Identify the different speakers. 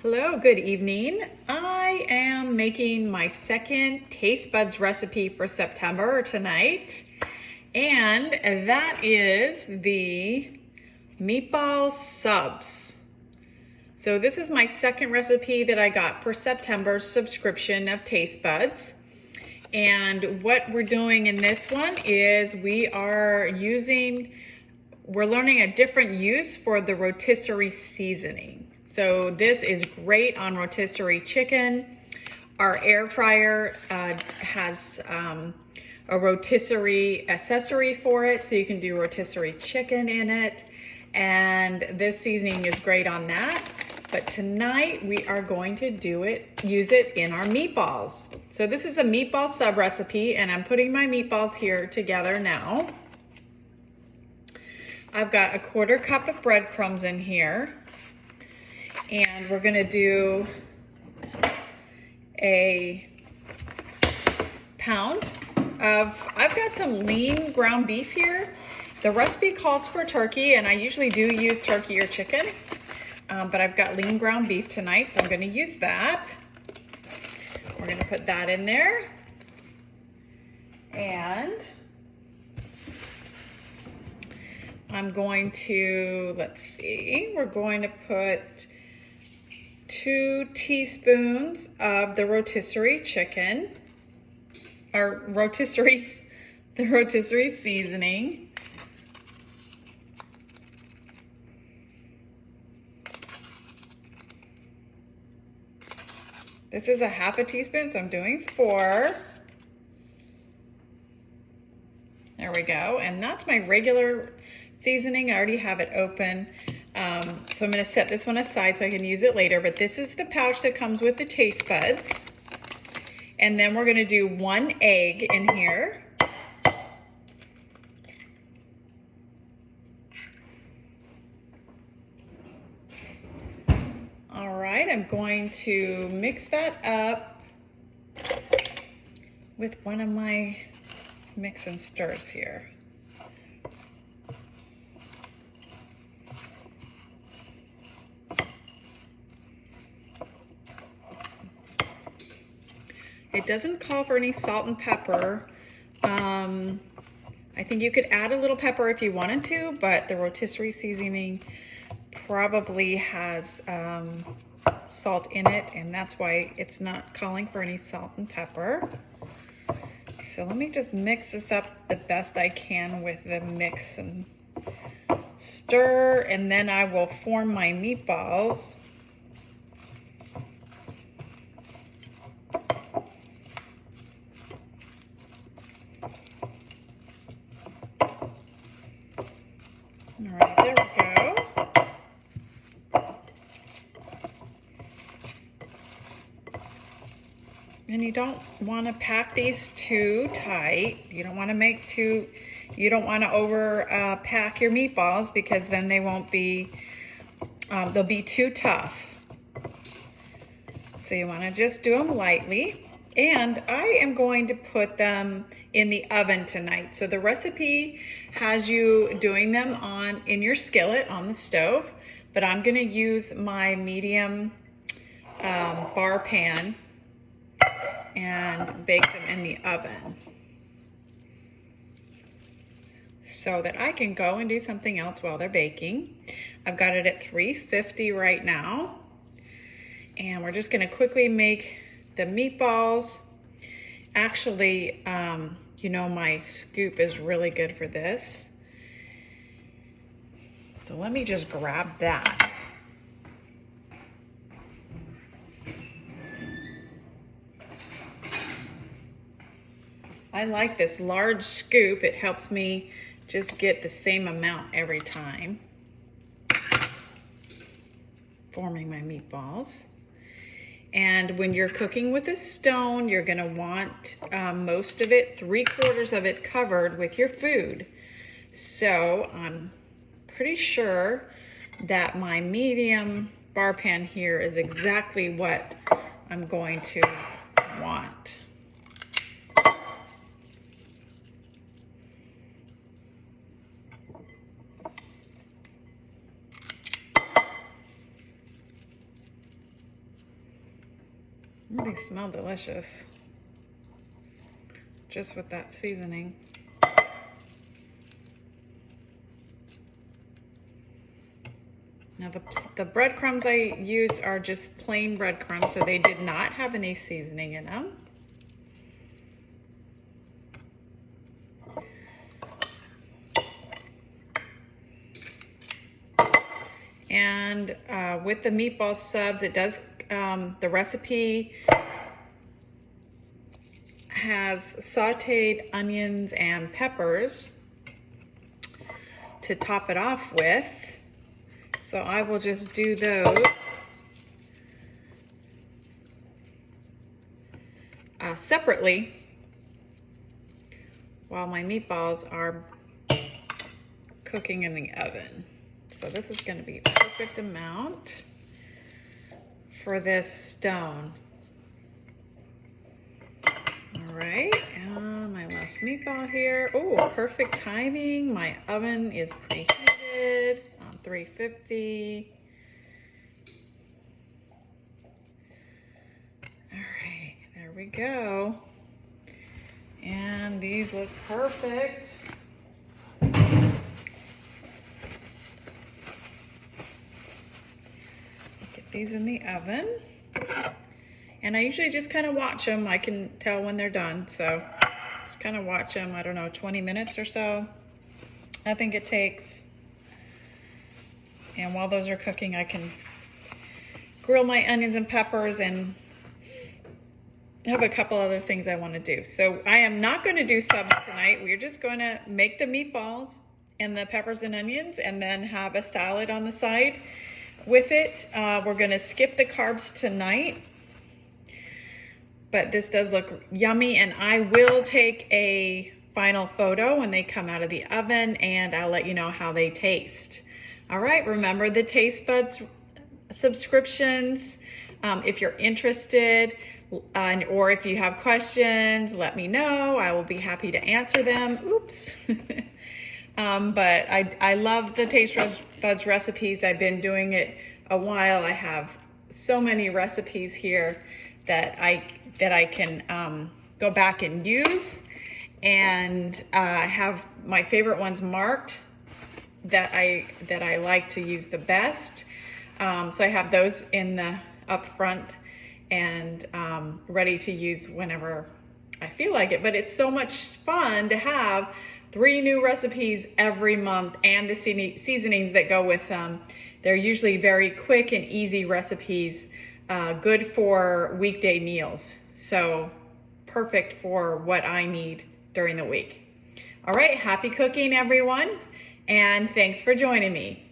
Speaker 1: Hello, good evening. I am making my second TasteBuds recipe for September tonight, and that is the Meatball Subs. So this is my second recipe that I got for September's subscription of TasteBuds. And what we're doing in this one is we're learning a different use for the rotisserie seasoning. So this is great on rotisserie chicken. Our air fryer has a rotisserie accessory for it, so you can do rotisserie chicken in it. And this seasoning is great on that. But tonight we are going to use it in our meatballs. So this is a meatball sub recipe, and I'm putting my meatballs here together now. I've got a 1/4 cup of breadcrumbs in here. And we're gonna do a pound of, I've got some lean ground beef here. The recipe calls for turkey, and I usually do use turkey or chicken, but I've got lean ground beef tonight, so I'm gonna use that. We're gonna put that in there. And I'm going to, we're going to put 2 teaspoons of the rotisserie chicken, or the rotisserie seasoning. This is a 1/2 teaspoon, so I'm doing 4. There we go, and that's my regular seasoning. I already have it open. So I'm gonna set this one aside so I can use it later, but this is the pouch that comes with the TasteBuds. And then we're gonna do 1 egg in here. All right, I'm going to mix that up with one of my mix and stirs here. It doesn't call for any salt and pepper. I think you could add a little pepper if you wanted to, but the rotisserie seasoning probably has salt in it, and that's why it's not calling for any salt and pepper. So let me just mix this up the best I can with the mix and stir, and then I will form my meatballs. All right, there we go. And you don't want to pack these too tight. You don't want to over pack your meatballs, because then they won't be, they'll be too tough. So you want to just do them lightly. And I am going to put them in the oven tonight. So the recipe has you doing them in your skillet on the stove, but I'm gonna use my medium bar pan and bake them in the oven so that I can go and do something else while they're baking. I've got it at 350 right now. And we're just gonna quickly make the meatballs. Actually, my scoop is really good for this. So let me just grab that. I like this large scoop. It helps me just get the same amount every time forming my meatballs. And when you're cooking with a stone, you're gonna want most of it, 3/4 of it covered with your food. So I'm pretty sure that my medium bar pan here is exactly what I'm going to want. They smell delicious, just with that seasoning. Now the breadcrumbs I used are just plain breadcrumbs, so they did not have any seasoning in them. And with the meatball subs, it does, the recipe has sauteed onions and peppers to top it off with. So I will just do those separately while my meatballs are cooking in the oven. So this is going to be a perfect amount for this stone. All right, and my last meatball here. Oh, perfect timing. My oven is preheated on 350. All right, there we go. And these look perfect. Get these in the oven. And I usually just kind of watch them. I can tell when they're done. So just kind of watch them, I don't know, 20 minutes or so. I think it takes. And while those are cooking, I can grill my onions and peppers and have a couple other things I want to do. So I am not going to do subs tonight. We're just going to make the meatballs and the peppers and onions and then have a salad on the side with it. We're going to skip the carbs tonight. But this does look yummy, and I will take a final photo when they come out of the oven, and I'll let you know how they taste. All right, remember the TasteBuds subscriptions. If you're interested, or if you have questions, let me know. I will be happy to answer them. Oops. But I love the TasteBuds recipes. I've been doing it a while. I have so many recipes here that I can go back and use, and have my favorite ones marked that I like to use the best. So I have those in the up front and ready to use whenever I feel like it. But it's so much fun to have 3 new recipes every month and the seasonings that go with them. They're usually very quick and easy recipes, good for weekday meals. So perfect for what I need during the week. All right, happy cooking, everyone, and thanks for joining me.